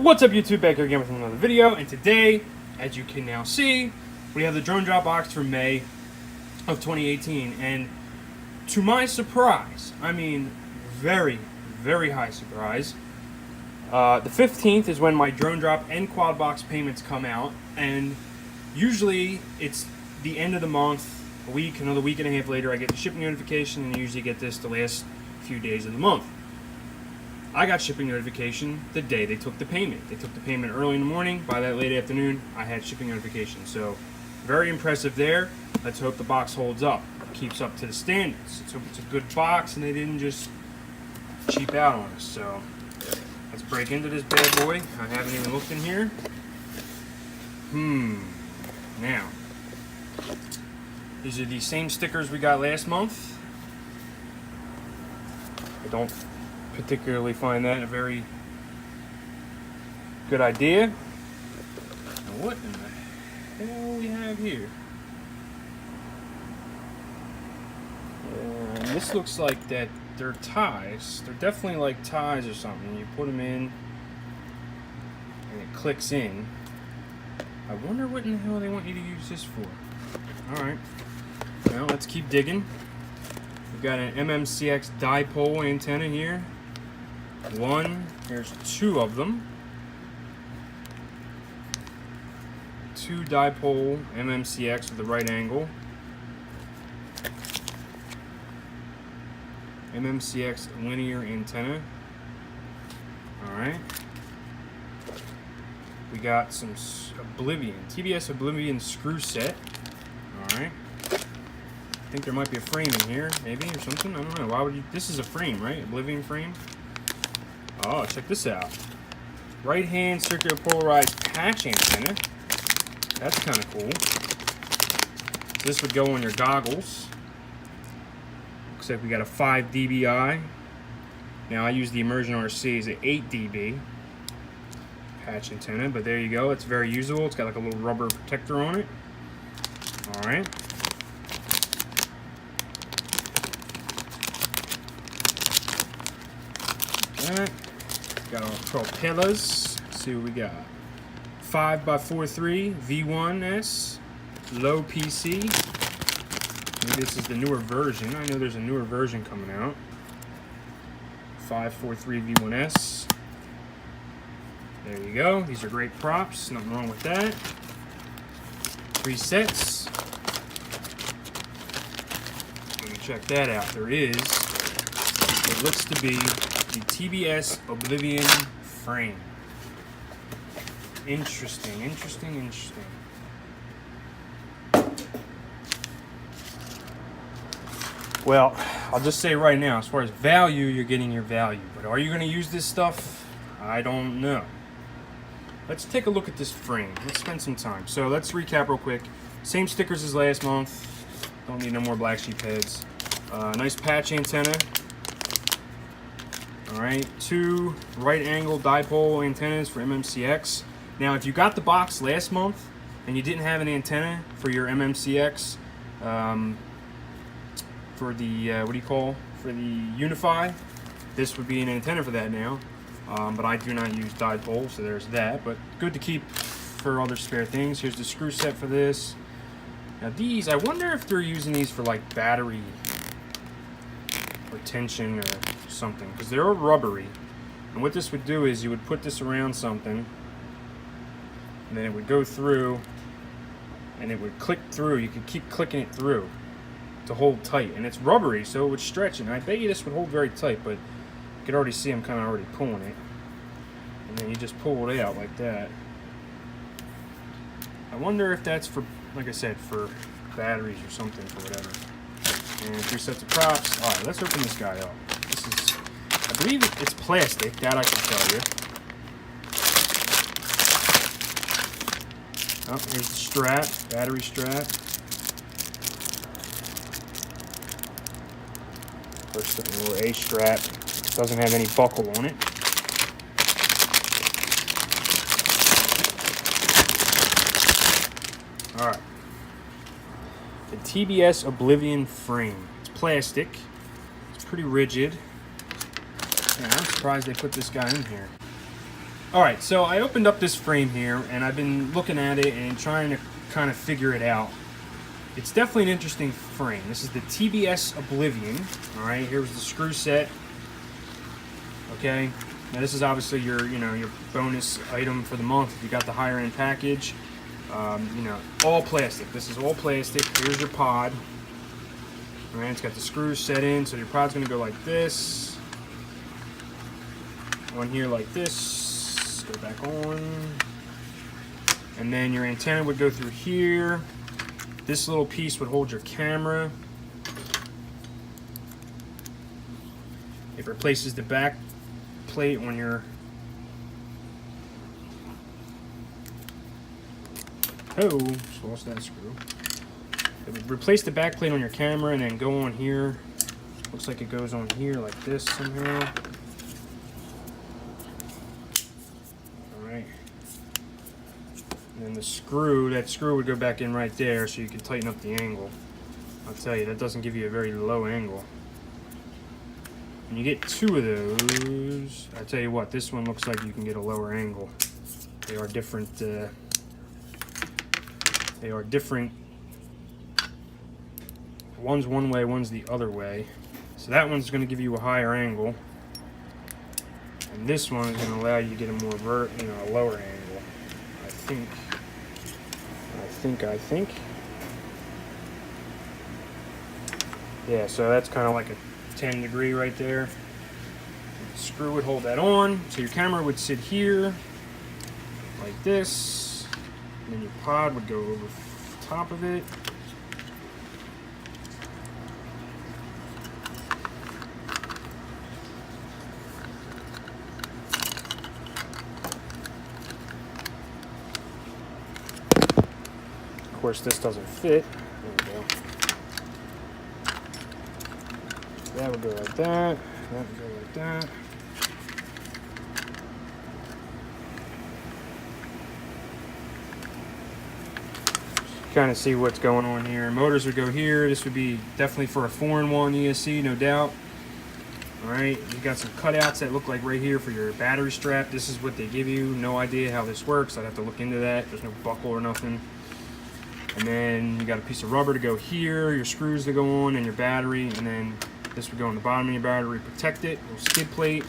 What's up, YouTube? Back here again with another video, and today, as you can now see, we have the drone drop box for May of 2018, and to my surprise, I mean very, very high surprise, the 15th is when my drone drop and quad box payments come out, and usually it's the end of the month, another week and a half later, I get the shipping notification, and I usually get this the last few days of the month. I got shipping notification the day they took the payment. They took the payment early in the morning. By that late afternoon, I had shipping notification. So, very impressive there. Let's hope the box holds up, keeps up to the standards. Let's hope it's a good box and they didn't just cheap out on us. So, let's break into this bad boy. I haven't even looked in here. Now, these are the same stickers we got last month. I don't particularly find that a very good idea. Now what in the hell we have here? This looks like that they're ties. They're definitely like ties or something. You put them in and it clicks in. I wonder what in the hell they want you to use this for. Alright, well, let's keep digging. We've got an MMCX dipole antenna here. There's two of them. Two dipole MMCX with the right angle. MMCX linear antenna. Alright. We got some Tbs Oblivion screw set. Alright. I think there might be a frame in here, maybe, or something. I don't know. Why would you? This is a frame, right? Oblivion frame. Oh, check this out. Right-hand circular polarized patch antenna. That's kind of cool. So this would go on your goggles. Looks like we got a 5 dBi. Now I use the Immersion RC as an 8 dB patch antenna, but there you go. It's very usable. It's got like a little rubber protector on it. All right. Got our propellers. Let's see what we got. 5x43 V1S low PC. Maybe this is the newer version. I know there's a newer version coming out. 543 V1S. There you go. These are great props. Nothing wrong with that. 3 sets. Let me check that out. There is what looks to be the Tbs Oblivion Frame. Interesting, interesting, interesting. Well, I'll just say right now, as far as value, you're getting your value. But are you going to use this stuff? I don't know. Let's take a look at this frame. Let's spend some time. So let's recap real quick. Same stickers as last month. Don't need no more black sheep heads. Nice patch antenna. Alright, 2 right angle dipole antennas for MMCX. Now, if you got the box last month and you didn't have an antenna for your MMCX, for the, for the Unify, this would be an antenna for that now. But I do not use dipole, so there's that. But good to keep for other spare things. Here's the screw set for this. Now these, I wonder if they're using these for like battery retention or something, because they're rubbery. And what this would do is you would put this around something, and then it would go through, and it would click through. You could keep clicking it through to hold tight, and it's rubbery, so it would stretch. And I bet you this would hold very tight, but you could already see I'm kind of already pulling it, and then you just pull it out like that. I wonder if that's for, like I said, for batteries or something, for whatever. And 3 sets of props. Alright, let's open this guy up. This is, I believe it's plastic, that I can tell you. Oh, here's the strap, battery strap. First, a little A strap. It doesn't have any buckle on it. Alright. The Tbs Oblivion Frame. It's plastic. It's pretty rigid. Yeah, I'm surprised they put this guy in here. All right, so I opened up this frame here, and I've been looking at it and trying to kind of figure it out. It's definitely an interesting frame. This is the Tbs Oblivion. All right, here's the screw set. Okay, now this is obviously your, your bonus item for the month if you got the higher end package. All plastic. This is all plastic. Here's your pod. All right, it's got the screws set in, so your pod's gonna go like this. On here like this. Go back on. And then your antenna would go through here. This little piece would hold your camera. It replaces the back plate on your just lost that screw. It would replace the back plate on your camera and then go on here. Looks like it goes on here like this somehow. Alright. And then the screw, that screw would go back in right there so you can tighten up the angle. I'll tell you, that doesn't give you a very low angle. When you get two of those, I tell you what, this one looks like you can get a lower angle. They are different. One's one way, one's the other way. So that one's going to give you a higher angle, and this one is going to allow you to get a more a lower angle. I think. Yeah, so that's kind of like a 10 degree right there. The screw would hold that on, so your camera would sit here like this, and then your pod would go over top of it. Of course, this doesn't fit. There we go. That would go like that. That would go like that. Kind of see what's going on here. Motors would go here. This would be definitely for a 4-in-1 ESC, no doubt. All right, you got some cutouts that look like right here for your battery strap. This is what they give you. No idea how this works. I'd have to look into that. There's no buckle or nothing. And then you got a piece of rubber to go here, your screws to go on, and your battery, and then this would go on the bottom of your battery, protect it, little skid plate.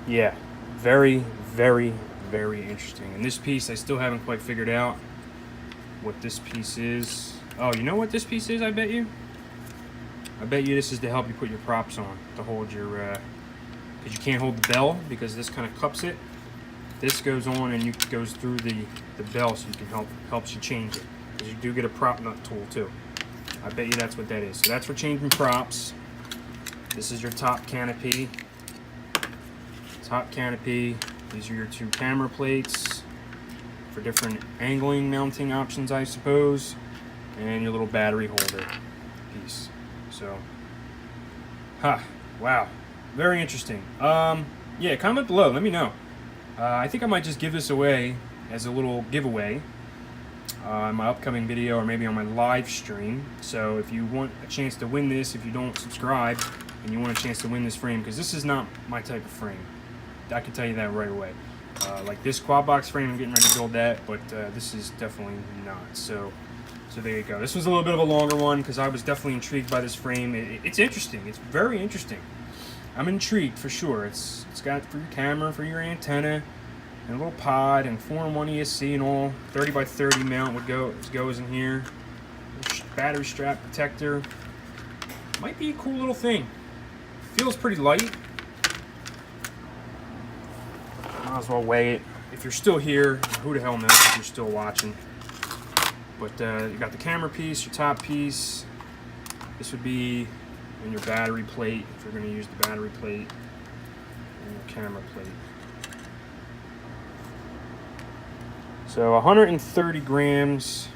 Yeah, very, very, very interesting. And this piece, I still haven't quite figured out what this piece is. Oh, you know what this piece is, I bet you? I bet you this is to help you put your props on, to hold your, because you can't hold the bell, because this kind of cups it. This goes on and goes through the bell, so you can helps you change it. Because you do get a prop nut tool too. I bet you that's what that is. So that's for changing props. This is your top canopy. Top canopy. These are your two camera plates for different angling mounting options, I suppose. And your little battery holder piece. So, wow, very interesting. Yeah, comment below. Let me know. I think I might just give this away as a little giveaway in my upcoming video or maybe on my live stream. So if you want a chance to win this, if you don't subscribe and you want a chance to win this frame, because this is not my type of frame. I can tell you that right away. Like this quad box frame, I'm getting ready to build that, but this is definitely not. So there you go. This was a little bit of a longer one because I was definitely intrigued by this frame. It's interesting. It's very interesting. I'm intrigued for sure. It's got for your camera, for your antenna, and a little pod, and 4-in-1 ESC and all. 30 by 30 mount goes in here. Battery strap protector. Might be a cool little thing. Feels pretty light. Might as well weigh it. If you're still here, who the hell knows if you're still watching. But you got the camera piece, your top piece. This would be in your battery plate, if you're going to use the battery plate, and your camera plate. So 130 grams.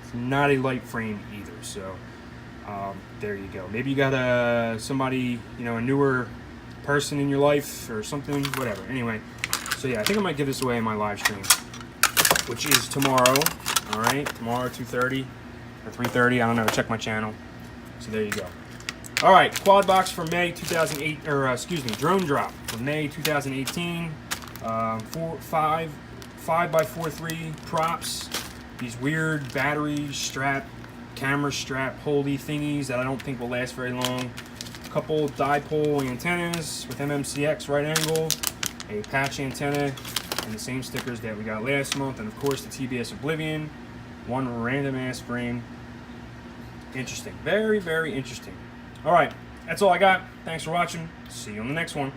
It's not a light frame either. So there you go. Maybe you got somebody, a newer person in your life or something, whatever. Anyway, so yeah, I think I might give this away in my live stream, which is tomorrow. All right, tomorrow 2:30 or 3:30. I don't know. Check my channel. So there you go. All right, quad box for May 2008, or excuse me, drone drop for May 2018. 5x4.3 props. These weird battery strap, camera strap, holdy thingies that I don't think will last very long. A couple dipole antennas with MMCX right angle, a patch antenna, and the same stickers that we got last month, and of course the TBS Oblivion. One random ass frame. Interesting. Very, very interesting. All right, that's all I got. Thanks for watching. See you on the next one.